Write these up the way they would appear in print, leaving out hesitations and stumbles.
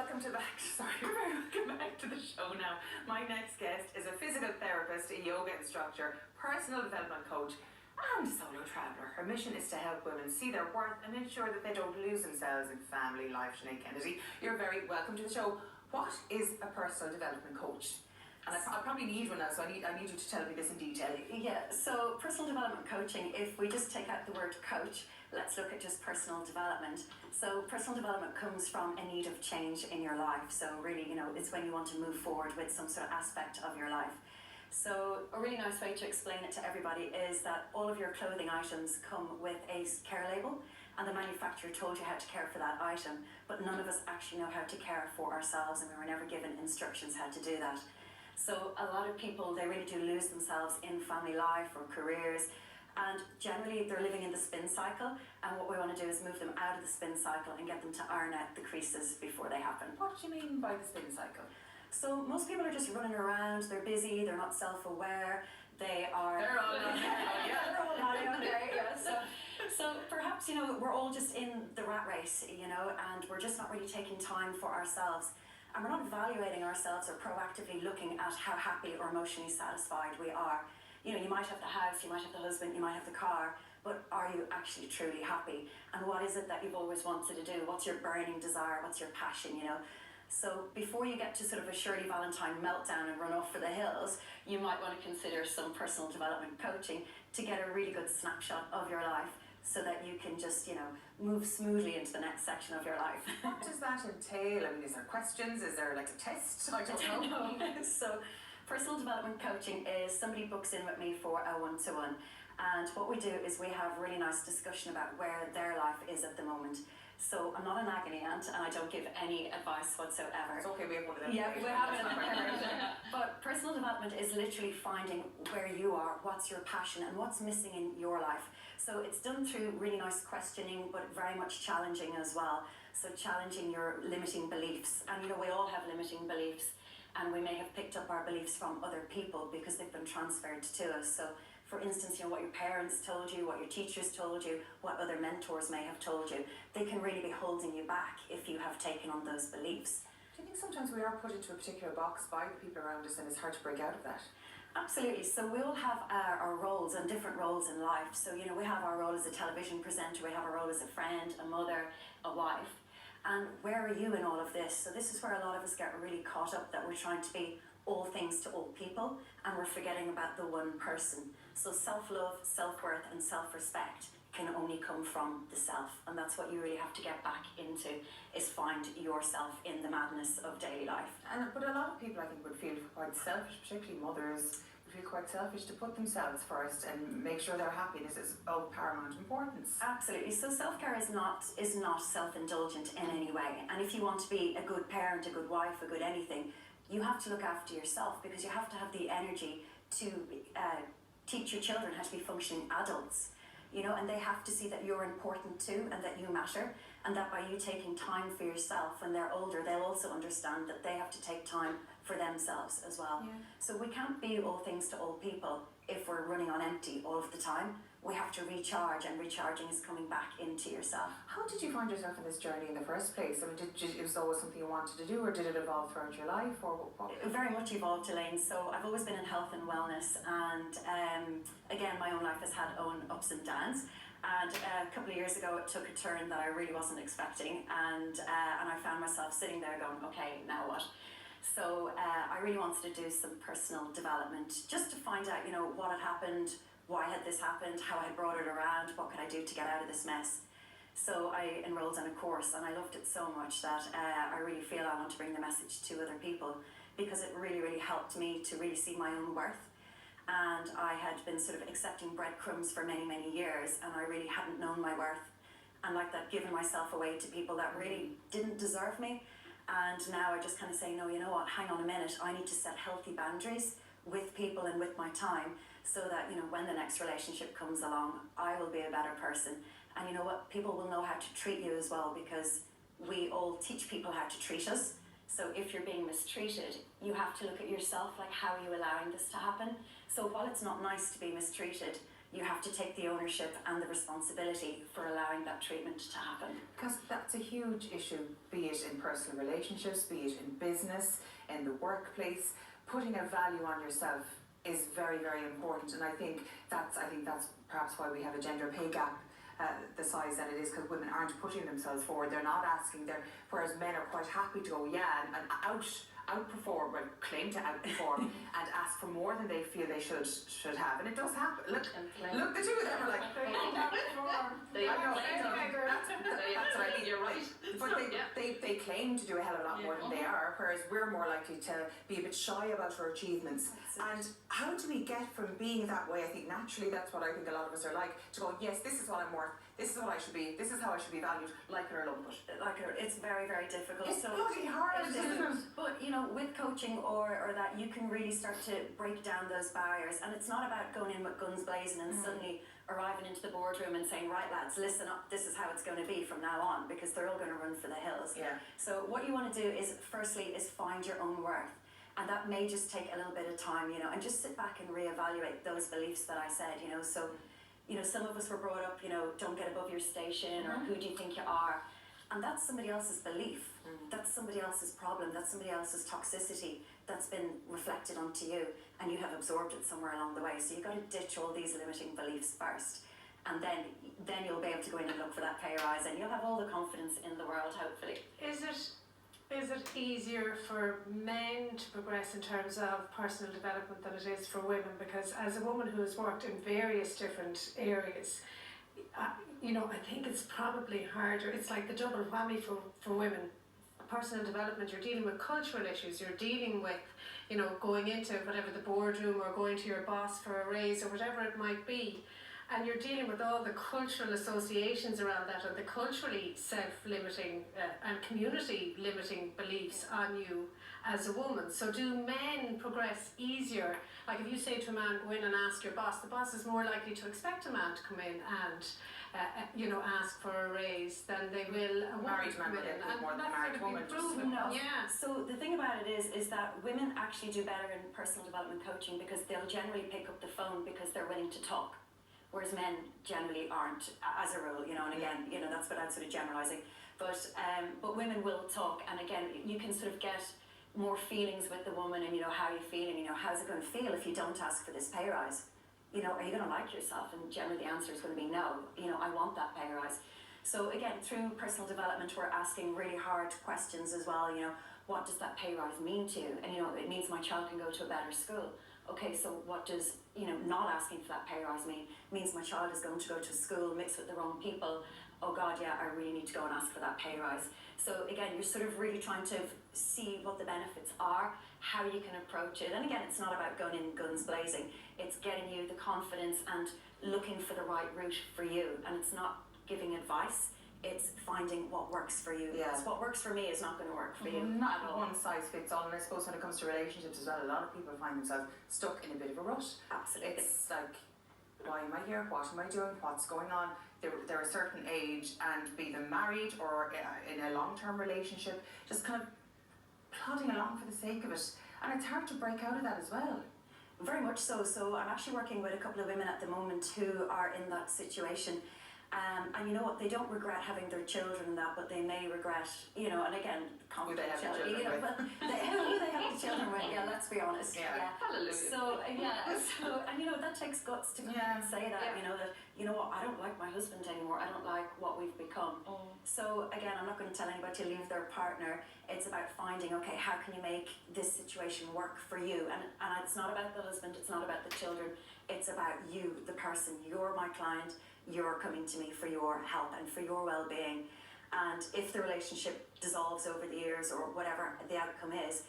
welcome back to the show now. My next guest is a physical therapist, a yoga instructor, personal development coach, and a solo traveller. Her mission is to help women see their worth and ensure that they don't lose themselves in family life. Sinead Kennedy, you're very welcome to the show. What is a personal development coach? And I probably need one now, so I need you to tell me this in detail. Yeah, so personal development coaching, if we just take out the word coach, let's look at just personal development. So personal development comes from a need of change in your life. So really, it's when you want to move forward with some sort of aspect of your life. So a really nice way to explain it to everybody is that all of your clothing items come with a care label, and the manufacturer told you how to care for that item, but none of us actually know how to care for ourselves, and we were never given instructions how to do that. So a lot of people, they really do lose themselves in family life or careers, and generally they're living in the spin cycle, and what we want to do is move them out of the spin cycle and get them to iron out the creases before they happen. What do you mean by the spin cycle? So most people are just running around, they're busy, they're not self-aware, they're all out there, yeah. So perhaps, we're all just in the rat race, and we're just not really taking time for ourselves. And we're not evaluating ourselves or proactively looking at how happy or emotionally satisfied we are. You might have the house, you might have the husband, you might have the car, but are you actually truly happy? And what is it that you've always wanted to do? What's your burning desire? What's your passion, So before you get to sort of a Shirley Valentine meltdown and run off for the hills, you might want to consider some personal development coaching to get a really good snapshot of your life, so that you can just, move smoothly into the next section of your life. What does that entail? I mean, is there questions? Is there like a test? I don't know. So personal development coaching is somebody books in with me for a one-to-one. And what we do is we have a really nice discussion about where their life is at the moment. So I'm not an agony aunt, and I don't give any advice whatsoever. It's okay, we have one of them. Yeah, we have it in the preparation. But personal development is literally finding where you are, what's your passion, and what's missing in your life. So it's done through really nice questioning, but very much challenging as well. So challenging your limiting beliefs. And we all have limiting beliefs, and we may have picked up our beliefs from other people because they've been transferred to us. So for instance, what your parents told you, what your teachers told you, what other mentors may have told you, they can really be holding you back if you have taken on those beliefs. Do you think sometimes we are put into a particular box by the people around us, and it's hard to break out of that? Absolutely. So we all have our roles and different roles in life. So, we have our role as a television presenter, we have our role as a friend, a mother, a wife. And where are you in all of this? So this is where a lot of us get really caught up, that we're trying to be all things to all people, and we're forgetting about the one person. So self-love, self-worth, and self-respect can only come from the self, and that's what you really have to get back into, is find yourself in the madness of daily life. But a lot of people, I think, would feel quite selfish, particularly mothers, would feel quite selfish to put themselves first and make sure their happiness is of paramount importance. Absolutely. So self-care is not self-indulgent in any way, and if you want to be a good parent, a good wife, a good anything, you have to look after yourself, because you have to have the energy to teach your children how to be functioning adults, and they have to see that you're important too, and that you matter, and that by you taking time for yourself when they're older, they'll also understand that they have to take time for themselves as well. Yeah. So we can't be all things to all people if we're running on empty all of the time. We have to recharge, and recharging is coming back into yourself. How did you find yourself in this journey in the first place? I mean, it was always something you wanted to do, or did it evolve throughout your life, or what? It very much evolved, Elaine. So I've always been in health and wellness, and again, my own life has had own ups and downs. And a couple of years ago, it took a turn that I really wasn't expecting, and I found myself sitting there going, okay, now what? So I really wanted to do some personal development, just to find out, what had happened, why had this happened, how I had brought it around, what could I do to get out of this mess. So I enrolled in a course, and I loved it so much that I really feel I want to bring the message to other people, because it really, really helped me to really see my own worth. And I had been sort of accepting breadcrumbs for many, many years, and I really hadn't known my worth, and like that, given myself away to people that really didn't deserve me. And now I just kind of say, no, you know what, hang on a minute, I need to set healthy boundaries with people and with my time, so that, when the next relationship comes along, I will be a better person. And you know what, people will know how to treat you as well, because we all teach people how to treat us. So if you're being mistreated, you have to look at yourself, like, how are you allowing this to happen? So while it's not nice to be mistreated, you have to take the ownership and the responsibility for allowing that treatment to happen. Because that's a a huge issue, be it in personal relationships, be it in business, in the workplace. Putting a value on yourself is very, very important, and I think that's perhaps why we have a gender pay gap the size that it is, because women aren't putting themselves forward. They're not asking. Whereas men are quite happy to go, yeah, and outperform, or claim to outperform, and ask for more than they feel they should have, and it does happen. Look, the two of them are like, that's what I think. You're right. But they claim to do a hell of a lot more than they are, whereas we're more likely to be a bit shy about our achievements. And how do we get from being that way? I think naturally that's what I think a lot of us are like, to go, yes, this is what I'm worth, this is what I should be, this is how I should be valued, like it or lump it. It's very, very difficult. It's bloody hard, isn't it? But you know, with coaching or that, you can really start to break down those barriers, and it's not about going in with guns blazing and suddenly arriving into the boardroom and saying, right lads, listen up, this is how it's going to be from now on, because they're all going to run for the hills. So what you want to do is, firstly, is find your own worth. And that may just take a little bit of time, you know, and just sit back and reevaluate those beliefs that I said, you know. So, you know, some of us were brought up, you know, don't get above your station, or who do you think you are? And that's somebody else's belief. That's somebody else's problem. That's somebody else's toxicity that's been reflected onto you, and you have absorbed it somewhere along the way. So you've got to ditch all these limiting beliefs first, and then you'll be able to go in and look for that pay rise, and you'll have all the confidence in the world, hopefully. Is it easier for men to progress in terms of personal development than it is for women? Because as a woman who has worked in various different areas, you know, I think it's probably harder. It's like the double whammy for women. Personal development, you're dealing with cultural issues, you're dealing with, you know, going into whatever the boardroom, or going to your boss for a raise, or whatever it might be. And you're dealing with all the cultural associations around that, and the culturally self-limiting and community-limiting beliefs on you as a woman. So do men progress easier? Like if you say to a man, go in and ask your boss, the boss is more likely to expect a man to come in and you know, ask for a raise than they will a married man will get more than a married woman. No. Yeah. So the thing about it is that women actually do better in personal development coaching, because they'll generally pick up the phone because they're willing to talk. Whereas men generally aren't, as a rule, you know, and again, you know, that's without sort of generalising. But women will talk, and again, you can sort of get more feelings with the woman, and you know, how you're feeling, you know, how's it going to feel if you don't ask for this pay rise? You know, are you going to like yourself? And generally the answer is going to be no. You know, I want that pay rise. So again, through personal development, we're asking really hard questions as well. You know, what does that pay rise mean to you? And you know, it means my child can go to a better school. Okay, so what does, you know, not asking for that pay rise mean? It means my child is going to go to school mixed with the wrong people. Oh God, yeah, I really need to go and ask for that pay rise. So again, you're sort of really trying to see what the benefits are, how you can approach it. And again, it's not about going in guns blazing. It's getting you the confidence and looking for the right route for you. And it's not giving advice, it's finding what works for you. Because what works for me is not going to work for you. Not one size fits all. And I suppose when it comes to relationships as well, a lot of people find themselves stuck in a bit of a rut. Absolutely. It's like, why am I here? What am I doing? What's going on? They're a certain age, and be them married or in a long-term relationship, just kind of plodding along for the sake of it. And it's hard to break out of that as well. Very much so. So I'm actually working with a couple of women at the moment who are in that situation. And you know what, they don't regret having their children and that, but they may regret, you know, and again, confidentiality, you know, but who they have the children with, yeah, let's be honest. Hallelujah. So, and you know, that takes guts to come and say that, you know, that, you know what, I don't like my husband anymore, I don't like what we've become. So again, I'm not going to tell anybody to leave their partner. It's about finding, okay, how can you make this situation work for you? And it's not about the husband, it's not about the children, it's about you, the person. You're my client, you're coming to me for your help and for your well-being. And if the relationship dissolves over the years or whatever the outcome is,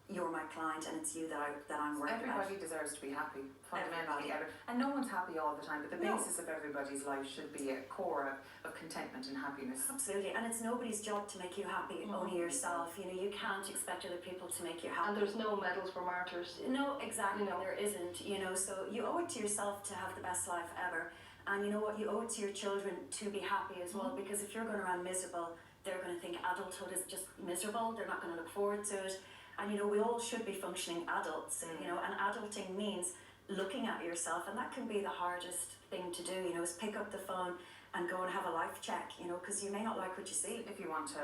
you're my client, and it's you that I'm working with. Everybody deserves to be happy, fundamentally. And no one's happy all the time, but the basis of everybody's life should be a core of contentment and happiness. Absolutely, and it's nobody's job to make you happy, only yourself. You know, you can't expect other people to make you happy. And there's no medals for martyrs. No, exactly, there isn't, you know, so you owe it to yourself to have the best life ever. And you know what, you owe it to your children to be happy as well, because if you're going around miserable, they're going to think adulthood is just miserable, they're not going to look forward to it. And you know, we all should be functioning adults, you know, and adulting means looking at yourself, and that can be the hardest thing to do, you know, is pick up the phone and go and have a life check, you know, because you may not like what you see. If you want to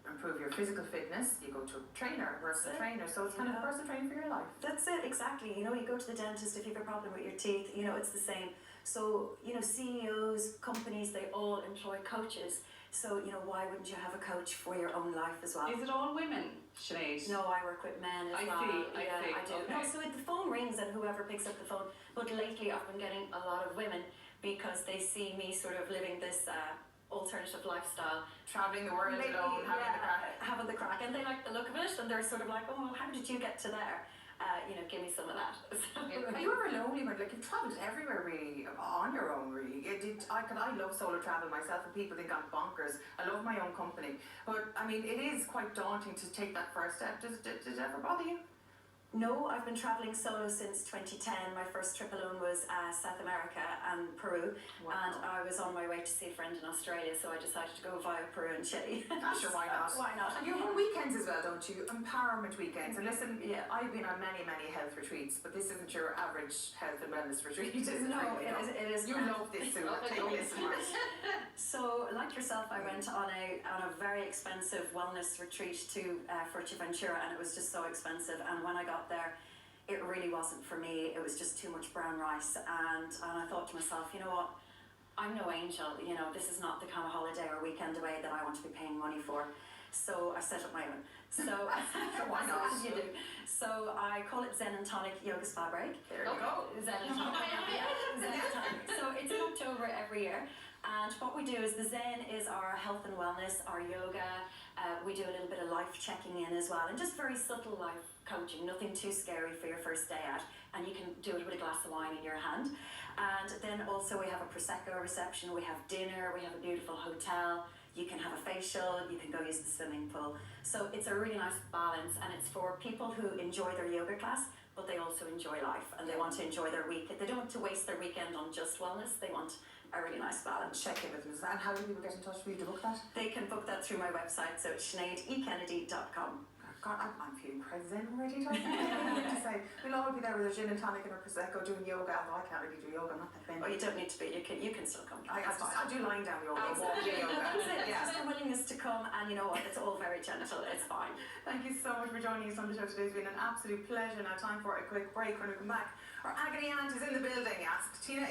improve your physical fitness, you go to a trainer, personal That's it. trainer. So it's kind of Yeah. personal training for your life. That's it, exactly. You know, you go to the dentist if you have a problem with your teeth, you know, it's the same. So, you know, CEOs, companies, they all employ coaches. So, you know, why wouldn't you have a coach for your own life as well? Is it all women, Sinead? No, I work with men as I well. see, I yeah, see, I do. okay. No, so the phone rings and whoever picks up the phone. But lately I've been getting a lot of women because they see me sort of living this alternative lifestyle. Traveling the world Maybe, alone, having the crack. having the crack, and they like the look of it, and they're sort of like, oh, well, how did you get to there? You know, give me some of that. Are you ever lonely when, like, you've travelled everywhere really on your own really? I love solo travel myself, and people think I'm bonkers. I love my own company, but I mean it is quite daunting to take that first step. Did it ever bother you? No, I've been travelling solo since 2010. My first trip alone was South America and Peru, and I was on my way to see a friend in Australia, so I decided to go via Peru and Chile. Sure, why not? Why not? And you run weekends as well, don't you? Empowerment weekends. And listen, Yeah. I've been on many health retreats, but this isn't your average health and wellness retreat, is it? No, Really? it is. You love this, Sue. Take a listen. So, like yourself, I went on a very expensive wellness retreat to Fuerteventura, and it was just so expensive. And when I got there, it really wasn't for me. It was just too much brown rice, and I thought to myself, you know what? I'm no angel. You know, this is not the kind of holiday or weekend away that I want to be paying money for. So I set up my own. So Why not? as you do. So I call it Zen and Tonic Yoga Spa Break. There you go. Zen and Tonic. Zen and Tonic. So it's in October every year. And what we do is the Zen is our health and wellness, our yoga. We do a little bit of life checking in as well, and just very subtle life coaching, nothing too scary for your first day out. And you can do it with a glass of wine in your hand. And then also we have a Prosecco reception, we have dinner, we have a beautiful hotel. You can have a facial, you can go use the swimming pool. So it's a really nice balance, and it's for people who enjoy their yoga class, but they also enjoy life and they want to enjoy their week. They don't want to waste their weekend on just wellness, they want a really nice balance. Check in with them. And how do people get in touch with you to book that? They can book that through my website, so it's SineadEKennedy.com. God, I'm feeling quite zen already, don't I? To say, we'll all be there with a gin and tonic and a prosecco doing yoga. Although I can't really do yoga, I'm not that Well, bendy. you don't need to be, you can still come. I do lying down yoga, Exactly. walking yoga. That's it. Yeah. Just a willingness to come, and you know what? It's all very gentle. It's fine. Thank you so much for joining us on the show today. It's been an absolute pleasure. Now time for a quick break. When we come back, our agony aunt is in the building. Ask Tina